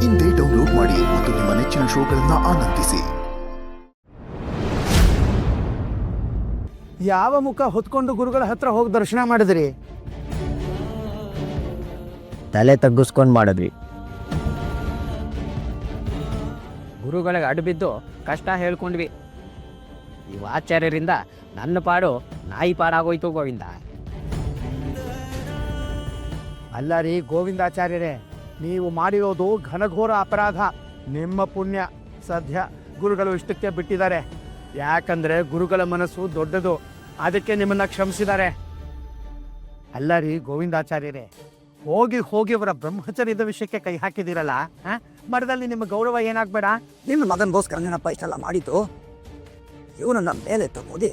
ಇಂದೇ ಡೌನ್ಲೋಡ್ ಮಾಡಿ ಮತ್ತು ನಿಮ್ಮ ನೆಚ್ಚಿನ ಶೋಗಳನ್ನು ಆನಂದಿಸಿ. ಯಾವ ಮುಖ ಹೊತ್ಕೊಂಡು ಗುರುಗಳ ಹತ್ರ ಹೋಗಿ ದರ್ಶನ ಮಾಡಿದ್ರಿ? ತಲೆ ತಗ್ಗಿಸ್ಕೊಂಡು ಮಾಡಿದ್ವಿ. ಗುರುಗಳಿಗೆ ಅಡ್ಬಿದ್ದು ಕಷ್ಟ ಹೇಳ್ಕೊಂಡ್ವಿ. ಈ ಆಚಾರ್ಯರಿಂದ ನನ್ನ ಪಾಡು ನಾಯಿ ಪಾಡಾಗೋಯ್ತು ಗೋವಿಂದ. ಅಲ್ಲ ರೀ ಗೋವಿಂದಾಚಾರ್ಯರೇ, ನೀವು ಮಾಡಿರೋದು ಘನಘೋರ ಅಪರಾಧ. ನಿಮ್ಮ ಪುಣ್ಯ ಸದ್ಯ ಗುರುಗಳು ಇಷ್ಟಕ್ಕೆ ಬಿಟ್ಟಿದ್ದಾರೆ. ಯಾಕಂದ್ರೆ ಗುರುಗಳ ಮನಸ್ಸು ದೊಡ್ಡದು, ಅದಕ್ಕೆ ನಿಮ್ಮನ್ನ ಕ್ಷಮಿಸಿದ್ದಾರೆ. ಅಲ್ಲ ರೀ ಗೋವಿಂದಾಚಾರ್ಯರೇ, ಹೋಗಿ ಹೋಗಿ ಅವರ ಬ್ರಹ್ಮಚರ್ಯದ ವಿಷಯಕ್ಕೆ ಕೈ ಹಾಕಿದಿರಲ್ಲ, ಮಠದಲ್ಲಿ ನಿಮ್ಮ ಗೌರವ ಏನಾಗ್ಬೇಡ? ನಿನ್ನ ಮಗನಿಗೋಸ್ಕರ ಏನಪ್ಪ ಇಷ್ಟೆಲ್ಲ ಮಾಡಿದ್ದು? ಇವನನ್ನ ಮೇಲೆ ತಗೋದಿ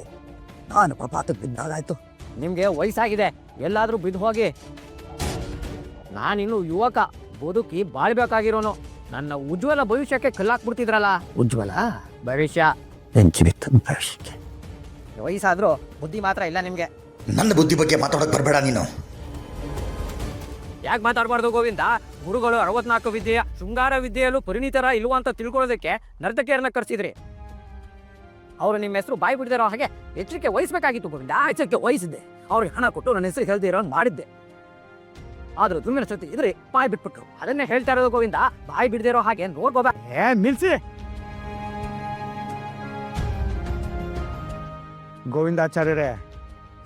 ನಾನು ಪಾಪಕ್ಕೆ ಬಿದ್ದಾಗಾಯ್ತು. ನಿಮಗೆ ವಯಸ್ಸಾಗಿದೆ, ಎಲ್ಲಾದರೂ ಬಿದ್ದು ಹೋಗಿ. ನಾನಿನ್ನು ಯುವಕ, ಬದುಕಿ ಬಾಳ್ಬೇಕಾಗಿರೋನು. ನನ್ನ ಉಜ್ವಲ ಭವಿಷ್ಯಕ್ಕೆ ಕಲ್ಲಾಕ್ಬಿಡ್ತಿದ್ರಲ್ಲ. ಉಜ್ವಲ ಭವಿಷ್ಯ ಹೆಂಚಿಬಿತ್ತ ಭವಿಷ್ಯಕ್ಕೆ. ವಯಸ್ಸಾದ್ರೂ ಬುದ್ಧಿ ಮಾತ್ರ ಇಲ್ಲ ನಿಮಗೆ. ನನ್ನ ಬುದ್ಧಿ ಬಗ್ಗೆ ಮಾತಾಡೋಕೆ ಬರಬೇಡ ನೀನು. ಯಾಕೆ ಮಾತಾಡಬಾರ್ದು ಗೋವಿಂದ? ಗುರುಗಳು 64 ವಿದ್ಯೆಯ ಶೃಂಗಾರ ವಿದ್ಯೆಯಲ್ಲೂ ಪರಿಣಿತರ ಇಲ್ವಾ ಅಂತ ತಿಳ್ಕೊಳ್ಳೋದಕ್ಕೆ ನರ್ತಕಿಯರನ್ನ ಕರ್ಸಿದ್ರಿ. ಅವರು ನಿಮ್ಮ ಹೆಸರು ಬಾಯಿ ಬಿಡದಿರೋ ಹಾಗೆ ಎಚ್ಚರಿಕೆ ವಹಿಸ್ಬೇಕಾಗಿತ್ತು ಗೋವಿಂದ. ಎಚ್ಚರಿಕೆ ವಹಿಸಿದ್ದೆ, ಅವ್ರಿಗೆ ಹಣ ಕೊಟ್ಟು ನನ್ನ ಹೆಸರು ಹೇಳ್ದಿರೋ ಮಾಡಿದ್ದೆ. ಆದ್ರೂ ದುಮ್ಮಿನ ಜೊತೆ ಇದ್ರೆ ಬಾಯಿ ಬಿಟ್ಬಿಟ್ರು. ಅದನ್ನೇ ಹೇಳ್ತಾ ಇರೋದು ಗೋವಿಂದ, ಬಾಯಿ ಬಿಡದಿರೋ ಹಾಗೆ ನೋಡ್ಕೋಬಾ. ನಿಲ್ಸಿ ಗೋವಿಂದಾಚಾರ್ಯರೇ,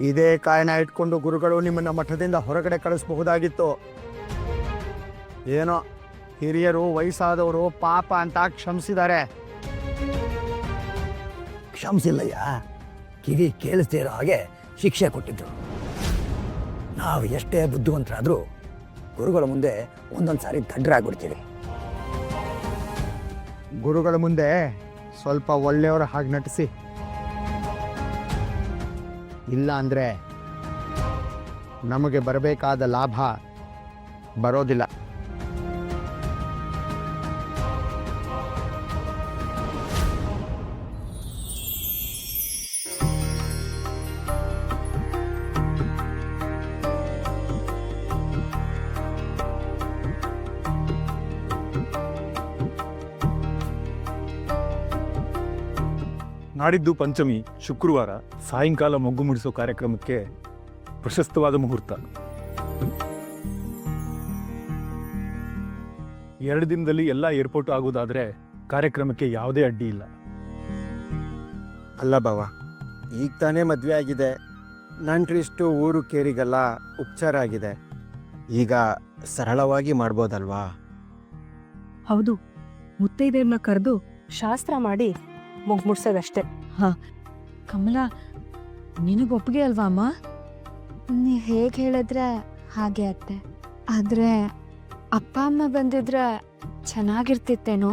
ಇದೇ ಕಾರಣ ಇಟ್ಕೊಂಡು ಗುರುಗಳು ನಿಮ್ಮನ್ನ ಮಠದಿಂದ ಹೊರಗಡೆ ಕಳಿಸಬಹುದಾಗಿತ್ತು. ಏನೋ ಹಿರಿಯರು ವಯಸ್ಸಾದವರು ಪಾಪ ಅಂತ ಕ್ಷಮಿಸಿದ್ದಾರೆ. ಕ್ಷಮಿಸಿಲ್ಲಯ್ಯ, ಕಿವಿ ಕೇಳಿಸ್ದೇ ಇರೋ ಹಾಗೆ ಶಿಕ್ಷೆ ಕೊಟ್ಟಿದ್ರು. ನಾವು ಎಷ್ಟೇ ಬುದ್ಧಿವಂತರಾದರೂ ಗುರುಗಳ ಮುಂದೆ ಒಂದೊಂದು ಸಾರಿ ದಡ್ಡರಾಗ್ಬಿಡ್ತೀವಿ. ಗುರುಗಳ ಮುಂದೆ ಸ್ವಲ್ಪ ಒಳ್ಳೆಯವರ ಹಾಗೆ ನಟಿಸಿ, ಇಲ್ಲ ಅಂದ್ರೆ ನಮಗೆ ಬರಬೇಕಾದ ಲಾಭ ಬರೋದಿಲ್ಲ. ನಾಡಿದ್ದು ಪಂಚಮಿ ಶುಕ್ರವಾರ ಸಾಯಂಕಾಲ ಮೊಗ್ಗು ಮುಡಿಸೋ ಕಾರ್ಯಕ್ರಮಕ್ಕೆ ಪ್ರಶಸ್ತವಾದ ಮುಹೂರ್ತ. 2 ದಿನದಲ್ಲಿ ಎಲ್ಲ ಏರ್ಪೋರ್ಟ್ ಆಗೋದಾದ್ರೆ ಕಾರ್ಯಕ್ರಮಕ್ಕೆ ಯಾವುದೇ ಅಡ್ಡಿ ಇಲ್ಲ. ಅಲ್ಲ ಬಾವ, ಈಗ ತಾನೇ ಮದುವೆ ಆಗಿದೆ, ನಂಟ್ರಿಷ್ಟು ಊರು ಕೇರಿಗೆಲ್ಲ ಉಪಚಾರ ಆಗಿದೆ. ಈಗ ಸರಳವಾಗಿ ಮಾಡ್ಬೋದಲ್ವಾ? ಹೌದು, ಮುತ್ತೈದೆಯನ್ನ ಕರೆದು ಶಾಸ್ತ್ರ ಮಾಡಿ ಮುಗ್ಮುಡ್ಸೋದಷ್ಟೇ. ಕಮಲ, ನಿನಗೊಪ್ಪಿಗೆ ಅಲ್ವಾ ಅಮ್ಮ? ನೀವು ಹೇಗೆ ಹೇಳಿದ್ರೆ ಹಾಗೆ ಅತ್ತೆ. ಆದರೆ ಅಪ್ಪ ಅಮ್ಮ ಬಂದಿದ್ರೆ ಚೆನ್ನಾಗಿರ್ತಿತ್ತೇನೋ.